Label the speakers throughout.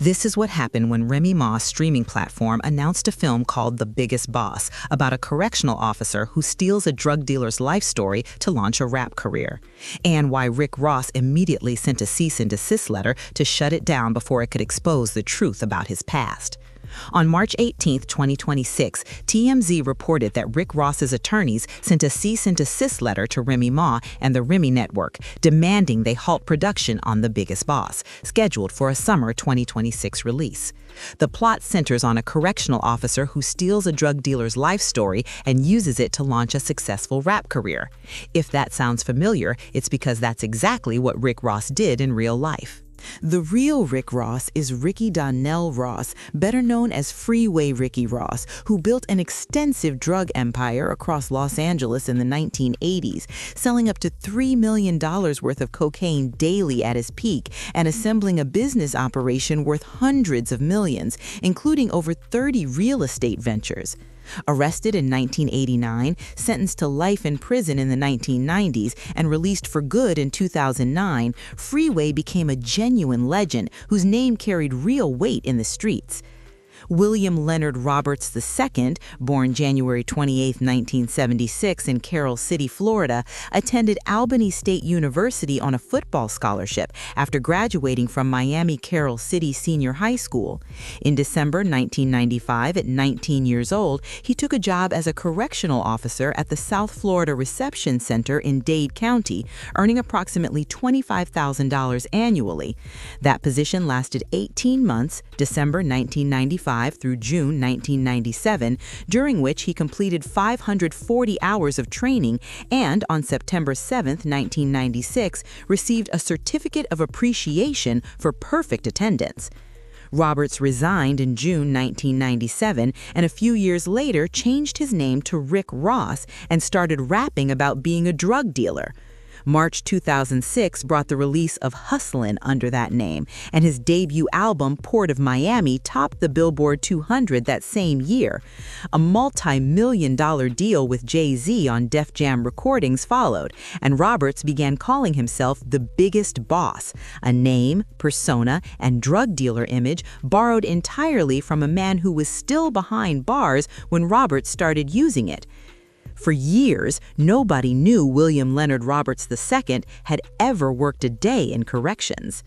Speaker 1: This is what happened when Remy Ma's streaming platform announced a film called The Biggest Boss about a correctional officer who steals a drug dealer's life story to launch a rap career, and why Rick Ross immediately sent a cease and desist letter to shut it down before it could expose the truth about his past. On March 18, 2026, TMZ reported that Rick Ross's attorneys sent a cease and desist letter to Remy Ma and the Remy Network, demanding they halt production on The Biggest Boss, scheduled for a summer 2026 release. The plot centers on a correctional officer who steals a drug dealer's life story and uses it to launch a successful rap career. If that sounds familiar, it's because that's exactly what Rick Ross did in real life. The real Rick Ross is Ricky Donnell Ross, better known as Freeway Ricky Ross, who built an extensive drug empire across Los Angeles in the 1980s, selling up to $3 million worth of cocaine daily at his peak and assembling a business operation worth hundreds of millions, including over 30 real estate ventures. Arrested in 1989, sentenced to life in prison in the 1990s, and released for good in 2009, Freeway became a genuine legend whose name carried real weight in the streets. William Leonard Roberts II, born January 28, 1976 in Carroll City, Florida, attended Albany State University on a football scholarship after graduating from Miami Carroll City Senior High School. In December 1995, at 19 years old, he took a job as a correctional officer at the South Florida Reception Center in Dade County, earning approximately $25,000 annually. That position lasted 18 months, December 1995 through June 1997, during which he completed 540 hours of training and, on September 7, 1996, received a Certificate of Appreciation for perfect attendance. Roberts resigned in June 1997 and a few years later changed his name to Rick Ross and started rapping about being a drug dealer. March 2006 brought the release of Hustlin' under that name, and his debut album, Port of Miami, topped the Billboard 200 that same year. A multi-million-dollar deal with Jay-Z on Def Jam Recordings followed, and Roberts began calling himself the Biggest Boss, a name, persona, and drug dealer image borrowed entirely from a man who was still behind bars when Roberts started using it. For years, nobody knew William Leonard Roberts II had ever worked a day in corrections.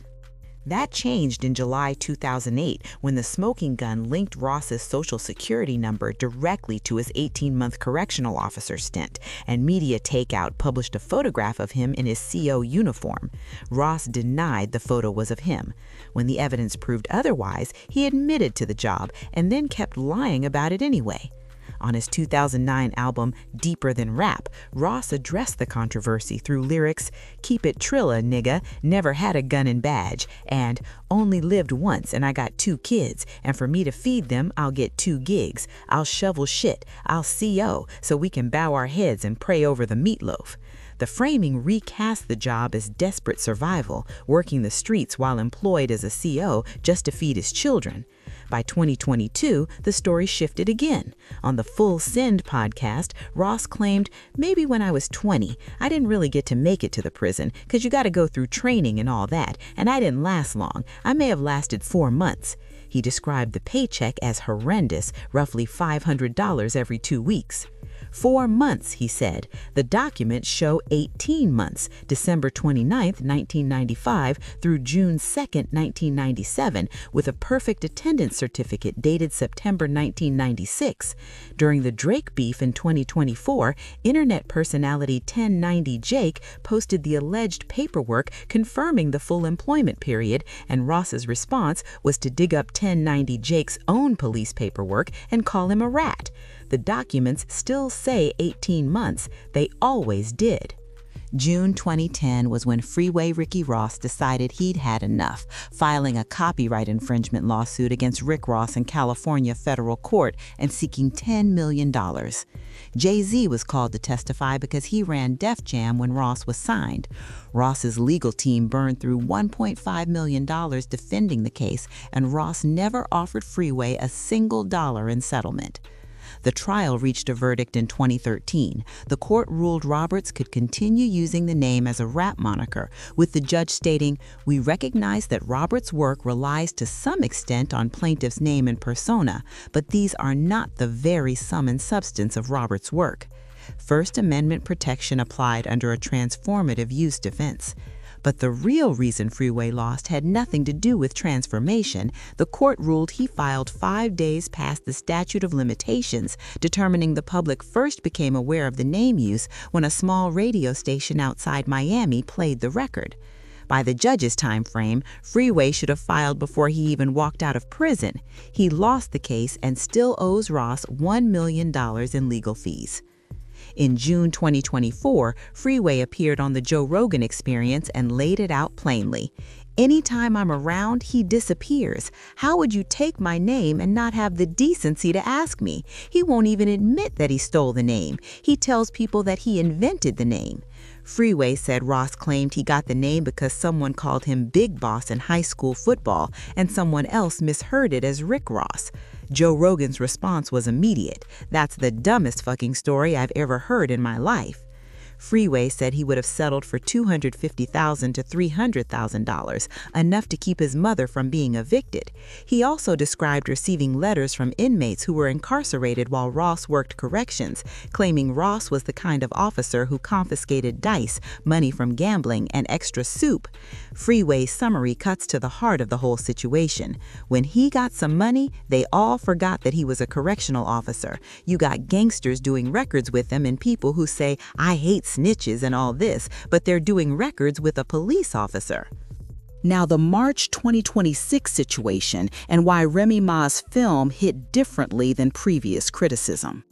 Speaker 1: That changed in July 2008 when the smoking gun linked Ross's Social Security number directly to his 18-month correctional officer stint, and Media Takeout published a photograph of him in his CO uniform. Ross denied the photo was of him. When the evidence proved otherwise, he admitted to the job and then kept lying about it anyway. On his 2009 album, Deeper Than Rap, Ross addressed the controversy through lyrics, "Keep it Trilla, nigga, never had a gun and badge," and "Only lived once and I got 2 kids, and for me to feed them, I'll get 2 gigs. I'll shovel shit, I'll CO, so we can bow our heads and pray over the meatloaf." The framing recast the job as desperate survival, working the streets while employed as a CO just to feed his children. By 2022, the story shifted again. On the Full Send podcast, Ross claimed, "Maybe when I was 20, I didn't really get to make it to the prison, because you got to go through training and all that, and I didn't last long. I may have lasted 4 months. He described the paycheck as horrendous, roughly $500 every 2 weeks. 4 months, he said. The documents show 18 months, December 29, 1995 through June 2, 1997, with a perfect attendance certificate dated September 1996. During the Drake beef in 2024, internet personality 1090 Jake posted the alleged paperwork confirming the full employment period, and Ross's response was to dig up 1090 Jake's own police paperwork and call him a rat. The documents still say 18 months. They always did. June 2010 was when Freeway Ricky Ross decided he'd had enough, filing a copyright infringement lawsuit against Rick Ross in California federal court and seeking $10 million. Jay-Z was called to testify because he ran Def Jam when Ross was signed. Ross's legal team burned through $1.5 million defending the case, and Ross never offered Freeway a single dollar in settlement. The trial reached a verdict in 2013. The court ruled Roberts could continue using the name as a rap moniker, with the judge stating, "We recognize that Roberts' work relies to some extent on plaintiff's name and persona, but these are not the very sum and substance of Roberts' work." First Amendment protection applied under a transformative use defense. But the real reason Freeway lost had nothing to do with transformation. The court ruled he filed 5 days past the statute of limitations, determining the public first became aware of the name use when a small radio station outside Miami played the record. By the judge's time frame, Freeway should have filed before he even walked out of prison. He lost the case and still owes Ross $1 million in legal fees. In June 2024, Freeway appeared on the Joe Rogan Experience and laid it out plainly. "Anytime I'm around, he disappears. How would you take my name and not have the decency to ask me? He won't even admit that he stole the name. He tells people that he invented the name." Freeway said Ross claimed he got the name because someone called him Big Boss in high school football and someone else misheard it as Rick Ross. Joe Rogan's response was immediate. "That's the dumbest fucking story I've ever heard in my life." Freeway said he would have settled for $250,000 to $300,000, enough to keep his mother from being evicted. He also described receiving letters from inmates who were incarcerated while Ross worked corrections, claiming Ross was the kind of officer who confiscated dice, money from gambling, and extra soup. Freeway's summary cuts to the heart of the whole situation. When he got some money, they all forgot that he was a correctional officer. You got gangsters doing records with him and people who say, "I hate snitches and all this," but they're doing records with a police officer. Now, the March 2026 situation and why Remy Ma's film hit differently than previous criticism.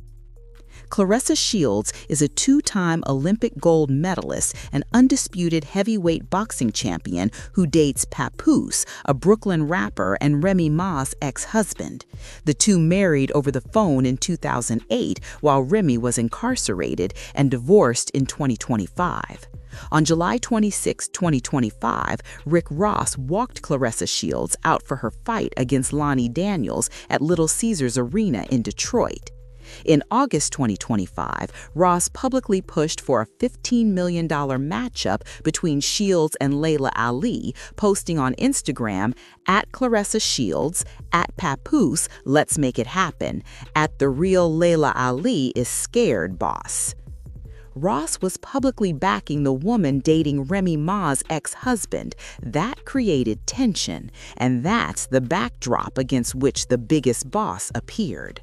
Speaker 1: Claressa Shields is a 2-time Olympic gold medalist and undisputed heavyweight boxing champion who dates Papoose, a Brooklyn rapper and Remy Ma's ex-husband. The two married over the phone in 2008 while Remy was incarcerated and divorced in 2025. On July 26, 2025, Rick Ross walked Claressa Shields out for her fight against Lonnie Daniels at Little Caesars Arena in Detroit. In August 2025, Ross publicly pushed for a $15 million matchup between Shields and Layla Ali, posting on Instagram, @Claressa Shields, @Papoose, let's make it happen, @The real Layla Ali is scared, boss. Ross was publicly backing the woman dating Remy Ma's ex-husband. That created tension, and that's the backdrop against which The Biggest Boss appeared.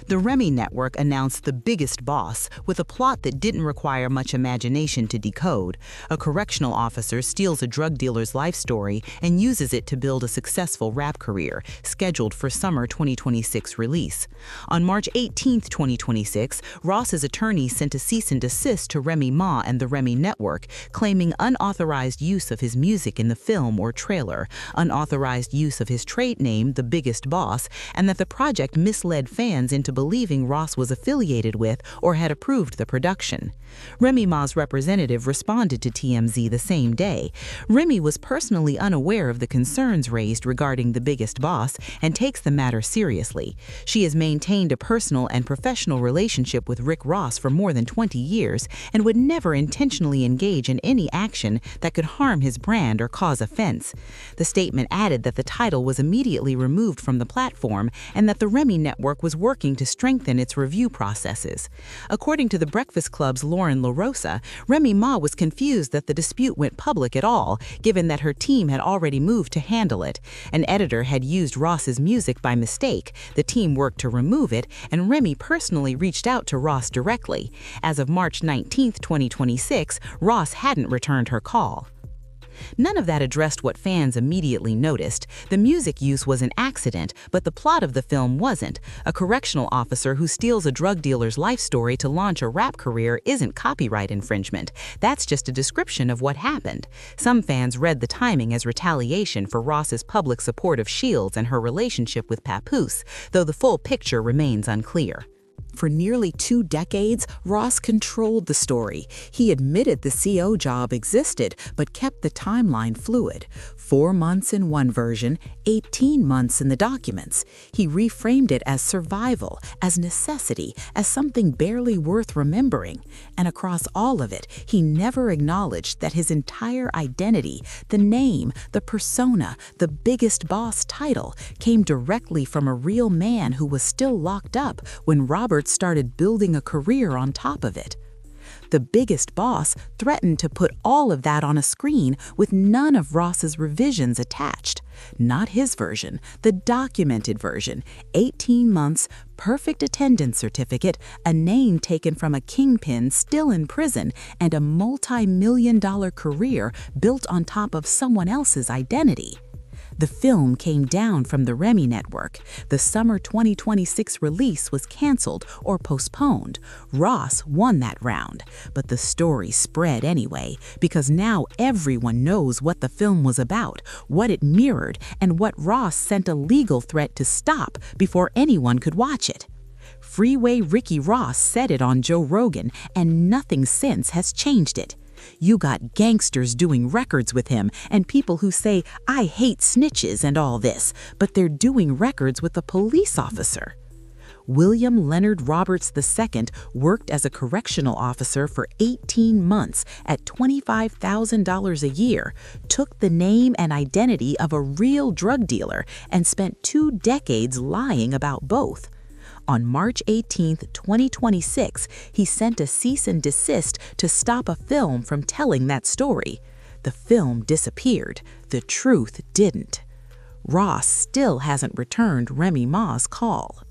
Speaker 1: The Remy network announced The Biggest Boss with a plot that didn't require much imagination to decode. A correctional officer steals a drug dealer's life story and uses it to build a successful rap career, scheduled for summer 2026 release. On March 18, 2026, Ross's attorney sent a cease and desist to Remy Ma and the Remy network, claiming unauthorized use of his music in the film or trailer, unauthorized use of his trade name, The Biggest Boss, and that the project misled fans into believing Ross was affiliated with or had approved the production. Remy Ma's representative responded to TMZ the same day. Remy was personally unaware of the concerns raised regarding The Biggest Boss and takes the matter seriously. She has maintained a personal and professional relationship with Rick Ross for more than 20 years and would never intentionally engage in any action that could harm his brand or cause offense. The statement added that the title was immediately removed from the platform and that the Remy network was working to strengthen its review processes. According to The Breakfast Club's Lauren LaRosa, Remy Ma was confused that the dispute went public at all, given that her team had already moved to handle it. An editor had used Ross's music by mistake. The team worked to remove it, and Remy personally reached out to Ross directly. As of March 19, 2026, Ross hadn't returned her call. None of that addressed what fans immediately noticed. The music use was an accident, but the plot of the film wasn't. A correctional officer who steals a drug dealer's life story to launch a rap career isn't copyright infringement. That's just a description of what happened. Some fans read the timing as retaliation for Ross's public support of Shields and her relationship with Papoose, though the full picture remains unclear. For nearly 2 decades, Ross controlled the story. He admitted the CO job existed, but kept the timeline fluid. 4 months in one version, 18 months in the documents. He reframed it as survival, as necessity, as something barely worth remembering. And across all of it, he never acknowledged that his entire identity, the name, the persona, the biggest boss title, came directly from a real man who was still locked up when Robert started building a career on top of it. The biggest boss threatened to put all of that on a screen with none of Ross's revisions attached. Not his version, the documented version, 18 months, perfect attendance certificate, a name taken from a kingpin still in prison, and a multi-million-dollar career built on top of someone else's identity. The film came down from the Remy network. The summer 2026 release was canceled or postponed. Ross won that round, but the story spread anyway, because now everyone knows what the film was about, what it mirrored, and what Ross sent a legal threat to stop before anyone could watch it. Freeway Ricky Ross said it on Joe Rogan, and nothing since has changed it. You got gangsters doing records with him and people who say, "I hate snitches" and all this, but they're doing records with a police officer. William Leonard Roberts II worked as a correctional officer for 18 months at $25,000 a year, took the name and identity of a real drug dealer, and spent 2 decades lying about both. On March 18, 2026, he sent a cease and desist to stop a film from telling that story. The film disappeared. The truth didn't. Ross still hasn't returned Remy Ma's call.